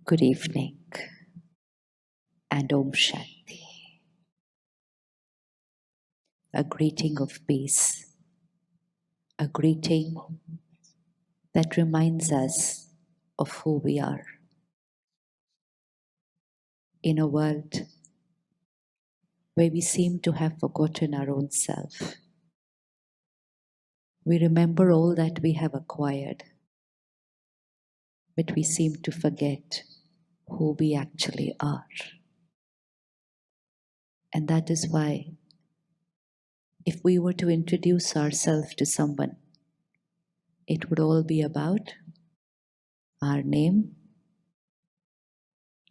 Good evening and Om Shanti. A greeting of peace, a greeting that reminds us of who we are. In a world where we seem to have forgotten our own self, we remember all that we have acquired, but we seem to forget who we actually are. And that is why, if we were to introduce ourselves to someone, it would all be about our name,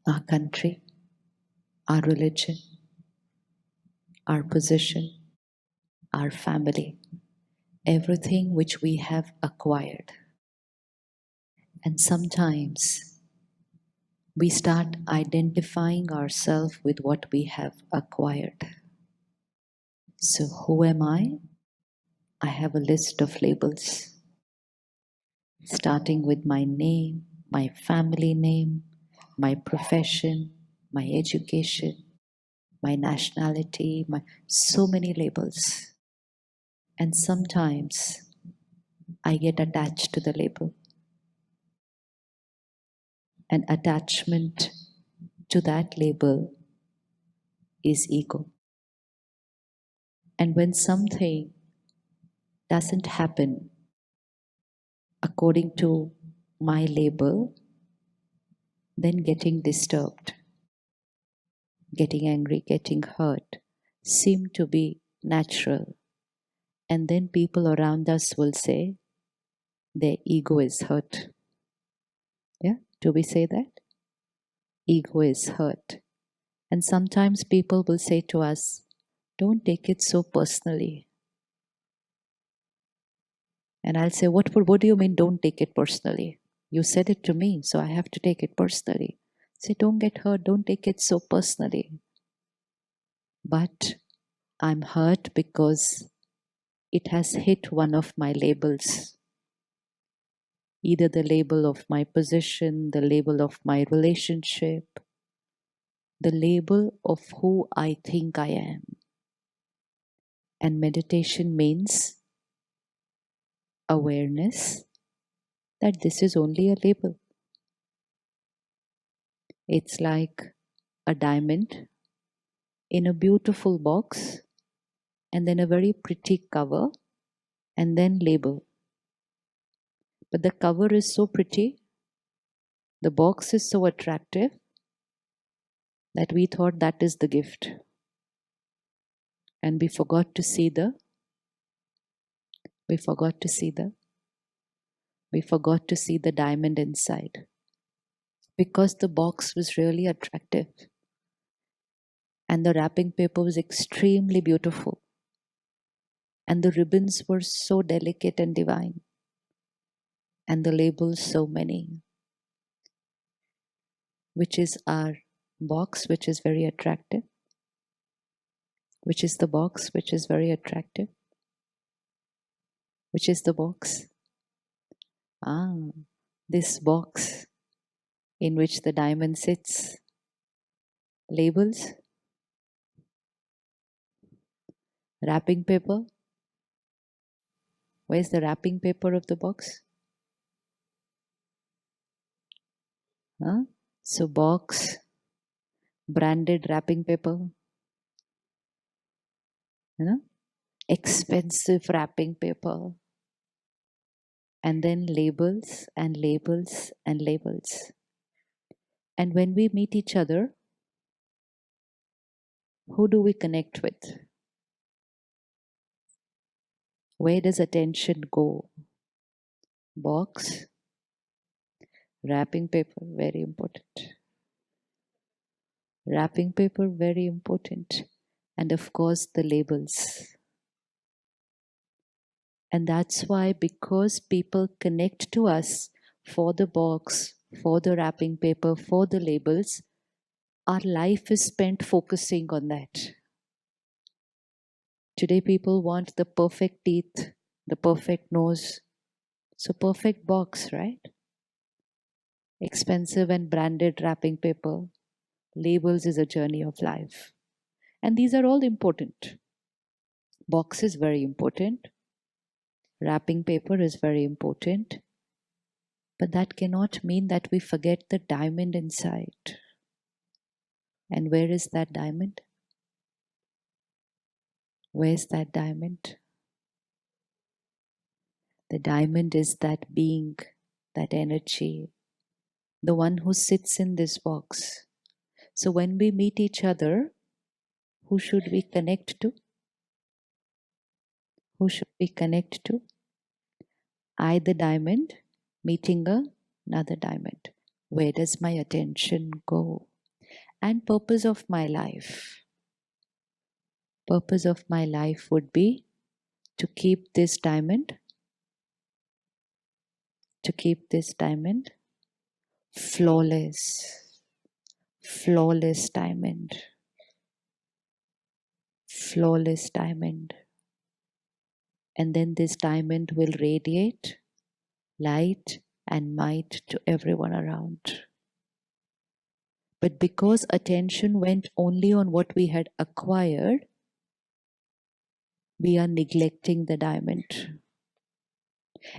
our country, our religion, our position, our family, everything which we have acquired. And sometimes we start identifying ourselves with what we have acquired. So, who am I? I have a list of labels, starting with my name, my family name, my profession, my education, my nationality, so many labels. And sometimes I get attached to the label. And attachment to that label is ego. And when something doesn't happen according to my label, then getting disturbed, getting angry, getting hurt seem to be natural. And then people around us will say their ego is hurt. Yeah, do we say that? Ego is hurt. And sometimes people will say to us, don't take it so personally. And I'll say, what do you mean, don't take it personally? You said it to me, so I have to take it personally. Say, don't get hurt, don't take it so personally. But I'm hurt because it has hit one of my labels. Either the label of my position, the label of my relationship, the label of who I think I am. And meditation means awareness that this is only a label. It's like a diamond in a beautiful box, and then a very pretty cover, and then label. But the cover is so pretty, the box is so attractive, that we thought that is the gift. And we forgot to see the diamond inside. Because the box was really attractive. And the wrapping paper was extremely beautiful. And the ribbons were so delicate and divine. And the labels so many. Which is our box, which is very attractive? Which is the box which is very attractive? Which is the box? This box in which the diamond sits. Labels? Wrapping paper? Where's the wrapping paper of the box? So box, branded wrapping paper, expensive wrapping paper, and then labels and labels and labels. And when we meet each other, who do we connect with? Where does attention go? Box, wrapping paper, very important. Wrapping paper, very important. And of course, the labels. And that's why, because people connect to us for the box, for the wrapping paper, for the labels, our life is spent focusing on that. Today, people want the perfect teeth, the perfect nose. So perfect box, right? expensive and branded wrapping paper, labels is a journey of life. And these are all important. Box is very important. Wrapping paper is very important. But that cannot mean that we forget the diamond inside. And where is that diamond? Where's that diamond? The diamond is that being, that energy, the one who sits in this box. So when we meet each other, who should we connect to? Who should we connect to? I, the diamond, meeting another diamond. Where does my attention go? And purpose of my life. Purpose of my life would be to keep this diamond, flawless, flawless diamond, flawless diamond. And then this diamond will radiate light and might to everyone around. But because attention went only on what we had acquired, we are neglecting the diamond.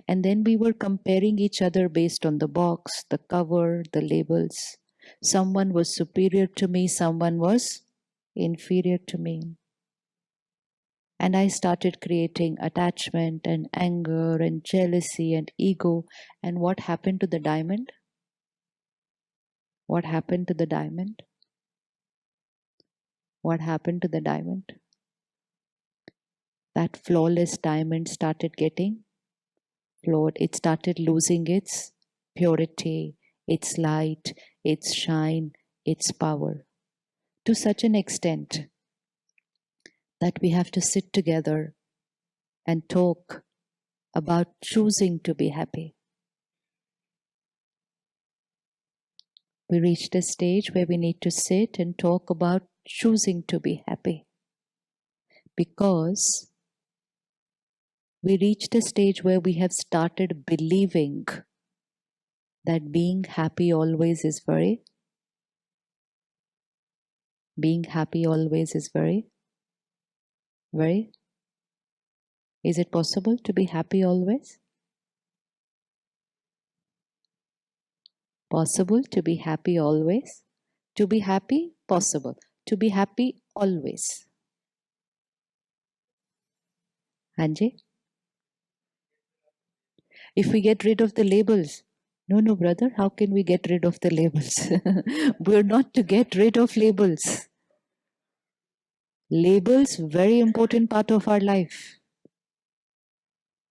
And then we were comparing each other based on the box, the cover, the labels. Someone was superior to me, someone was inferior to me. And I started creating attachment and anger and jealousy and ego. And what happened to the diamond? What happened to the diamond? What happened to the diamond? That flawless diamond started getting flawed. It started losing its purity, its light, its shine, its power, to such an extent that we have to sit together and talk about choosing to be happy. We reached a stage where we need to sit and talk about choosing to be happy, because we reached a stage where we have started believing that being happy always is very very. Is it possible to be happy always? Possible to be happy always? To be happy, possible. To be happy always. Hanji? If we get rid of the labels, no, brother, how can we get rid of the labels? We're not to get rid of labels. Labels, very important part of our life.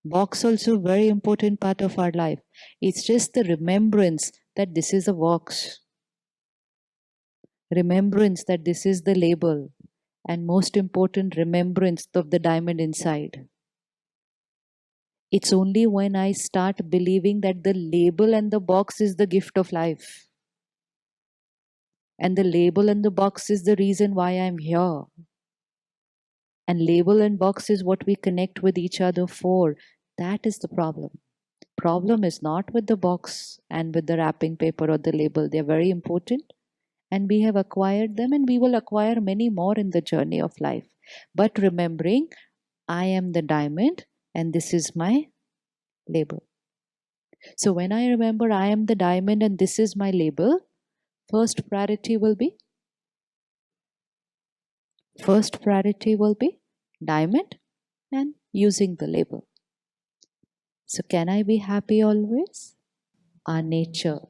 Box also very important part of our life. It's just the remembrance that this is a box. Remembrance that this is the label. And most important, remembrance of the diamond inside. It's only when I start believing that the label and the box is the gift of life, and the label and the box is the reason why I'm here, and label and box is what we connect with each other for, that is the problem. Problem is not with the box and with the wrapping paper or the label. They're very important, and we have acquired them, and we will acquire many more in the journey of life. But remembering, I am the diamond and this is my label. So when I remember I am the diamond and this is my label, first priority will be diamond and using the label. So can I be happy always? Our nature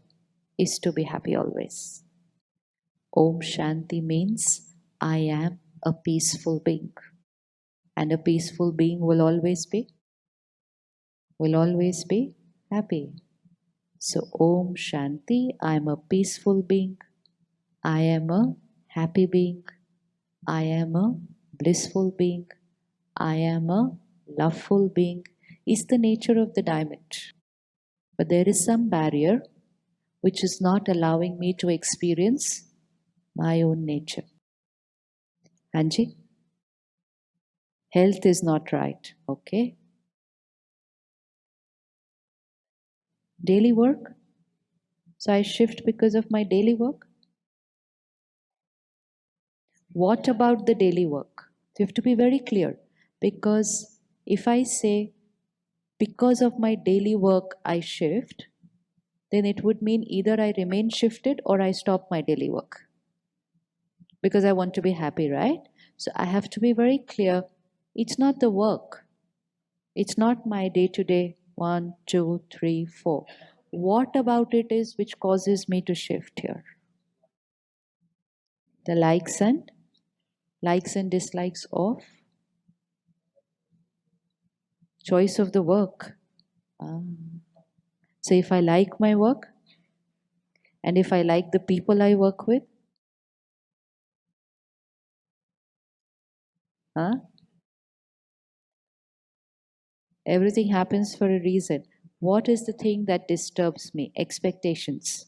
is to be happy always. Om Shanti means I am a peaceful being. And a peaceful being will always be happy. So Om Shanti, I am a peaceful being. I am a happy being. I am a blissful being. I am a loveful being is the nature of the diamond. But there is some barrier which is not allowing me to experience my own nature. Anji, health is not right. Okay. Daily work. So I shift because of my daily work. What about the daily work? You have to be very clear, because if I say because of my daily work I shift, then it would mean either I remain shifted or I stop my daily work, because I want to be happy, right? So I have to be very clear. It's not the work. It's not my day to day 1, 2, 3, 4. What about it is which causes me to shift here? The likes and dislikes of choice of the work. Ah. So if I like my work and if I like the people I work with, huh? Everything happens for a reason. What is the thing that disturbs me? Expectations.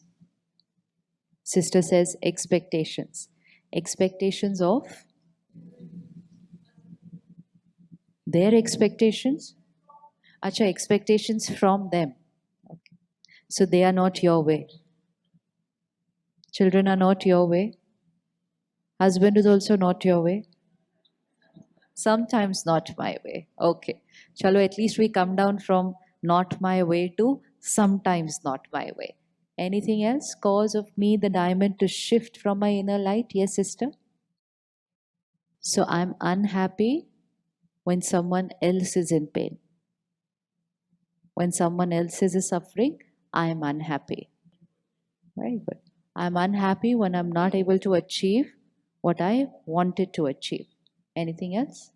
Sister says expectations. Expectations of their expectations. Acha, expectations from them. Okay. So they are not your way. Children are not your way. Husband is also not your way. Sometimes not my way. Okay. Chalo, at least we come down from not my way to sometimes not my way. Anything else? Cause of me, the diamond, to shift from my inner light? Yes, sister? So I'm unhappy when someone else is in pain. When someone else is suffering, I am unhappy. Very good. I'm unhappy when I'm not able to achieve what I wanted to achieve. Anything else?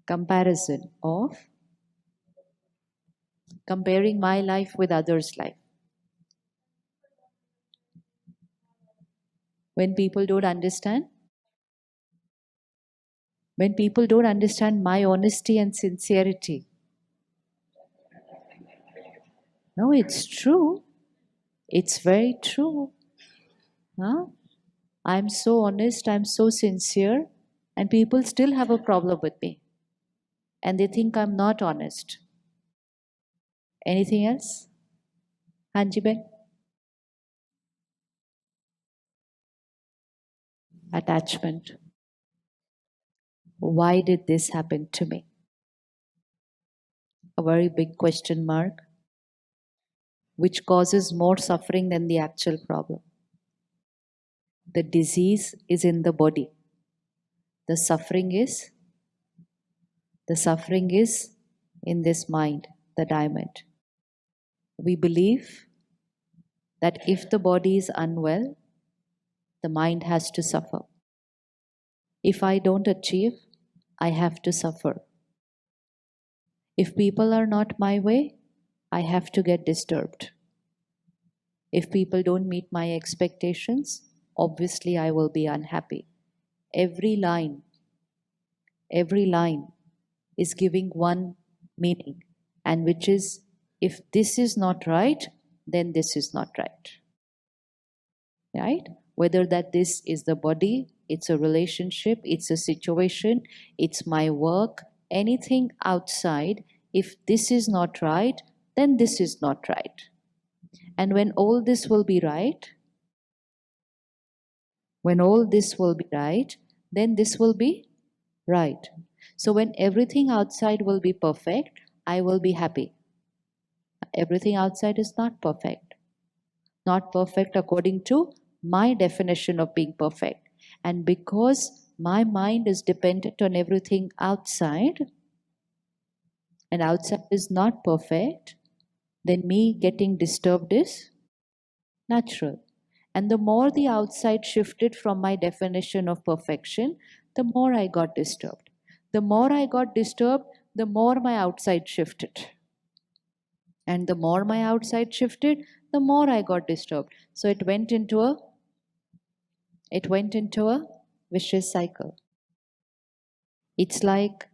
Comparison of comparing my life with others' life. When people don't understand, when people don't understand my honesty and sincerity. No, it's true. It's very true. Huh? I'm so honest, I'm so sincere, and people still have a problem with me. And they think I'm not honest. Anything else? Hanji Ben? Attachment. Why did this happen to me? A very big question mark, which causes more suffering than the actual problem. The disease is in the body. The suffering is the suffering is in this mind, the diamond. We believe that if the body is unwell, the mind has to suffer. If I don't achieve, I have to suffer. If people are not my way, I have to get disturbed. If people don't meet my expectations, obviously I will be unhappy. Every line, every line is giving one meaning, and which is if this is not right, then this is not right. Right? Whether that this is the body, it's a relationship, it's a situation, it's my work, anything outside, if this is not right, then this is not right. And when all this will be right, when all this will be right, then this will be right. So when everything outside will be perfect, I will be happy. Everything outside is not perfect. Not perfect according to my definition of being perfect. And because my mind is dependent on everything outside, and outside is not perfect, then me getting disturbed is natural. And the more the outside shifted from my definition of perfection, the more I got disturbed. The more I got disturbed, the more my outside shifted. And the more my outside shifted, the more I got disturbed. So it went into a vicious cycle. It's like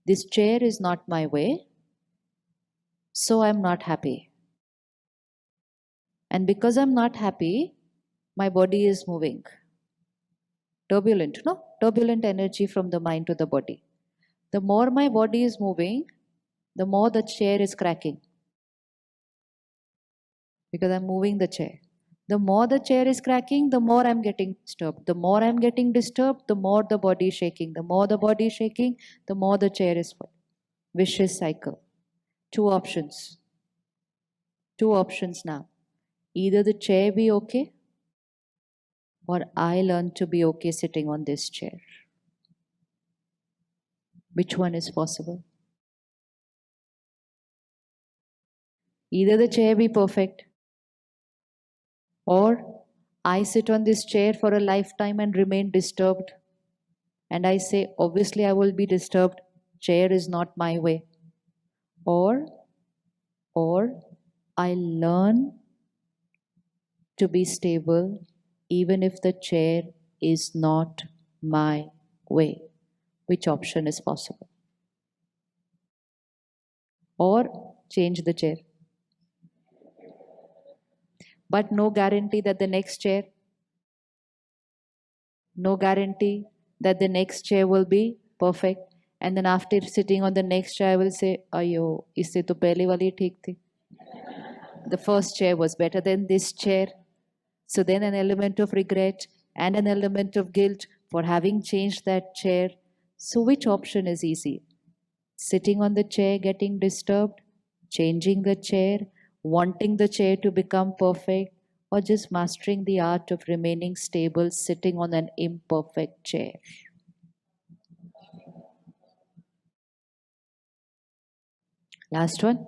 this chair is not my way, so I'm not happy. And because I'm not happy, my body is moving. Turbulent, no? Turbulent energy from the mind to the body. The more my body is moving, the more the chair is cracking. because I'm moving the chair. The more the chair is cracking, the more I'm getting disturbed. The more I'm getting disturbed, the more the body is shaking. The more the body is shaking, the more the chair is full. Vicious cycle. Two options. Two options now. Either the chair be okay, or I learn to be okay sitting on this chair. Which one is possible? Either the chair be perfect, or I sit on this chair for a lifetime and remain disturbed. And I say, obviously, I will be disturbed. Chair is not my way. Or, or I learn to be stable even if the chair is not my way. Which option is possible? Or change the chair. But no guarantee that the next chair, no guarantee that the next chair will be perfect. And then after sitting on the next chair, I will say, Ayo, isse to pehle wali theek thi. The first chair was better than this chair. So then an element of regret and an element of guilt for having changed that chair. So which option is easy? Sitting on the chair, getting disturbed, changing the chair, wanting the chair to become perfect, or just mastering the art of remaining stable sitting on an imperfect chair? Last one.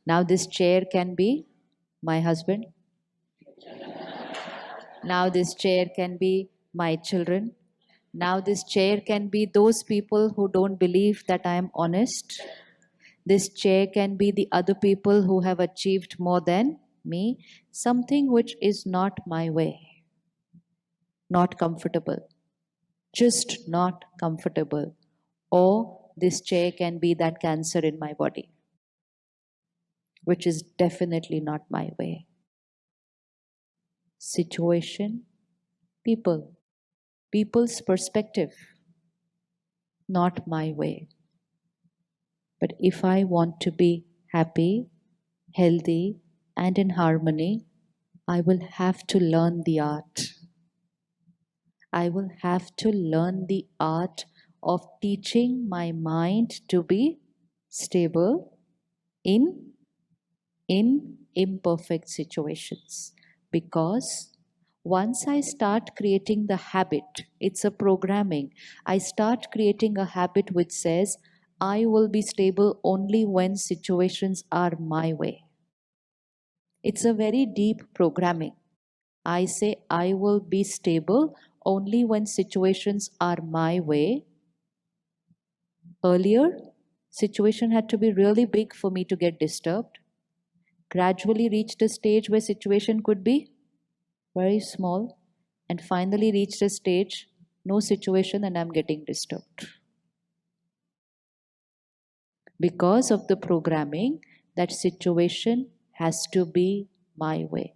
Now, this chair can be my husband. Now, this chair can be my children. Now, this chair can be those people who don't believe that I am honest. This chair can be the other people who have achieved more than me, something which is not my way, not comfortable, just not comfortable. Or this chair can be that cancer in my body, which is definitely not my way. Situation, people, people's perspective, not my way. But if I want to be happy, healthy, and in harmony, I will have to learn the art. I will have to learn the art of teaching my mind to be stable in imperfect situations. Because once I start creating the habit, it's a programming. I start creating a habit which says, I will be stable only when situations are my way. It's a very deep programming. I say, I will be stable only when situations are my way. Earlier, situation had to be really big for me to get disturbed. Gradually reached a stage where situation could be very small, and finally reached a stage, no situation, and I'm getting disturbed. Because of the programming, that situation has to be my way.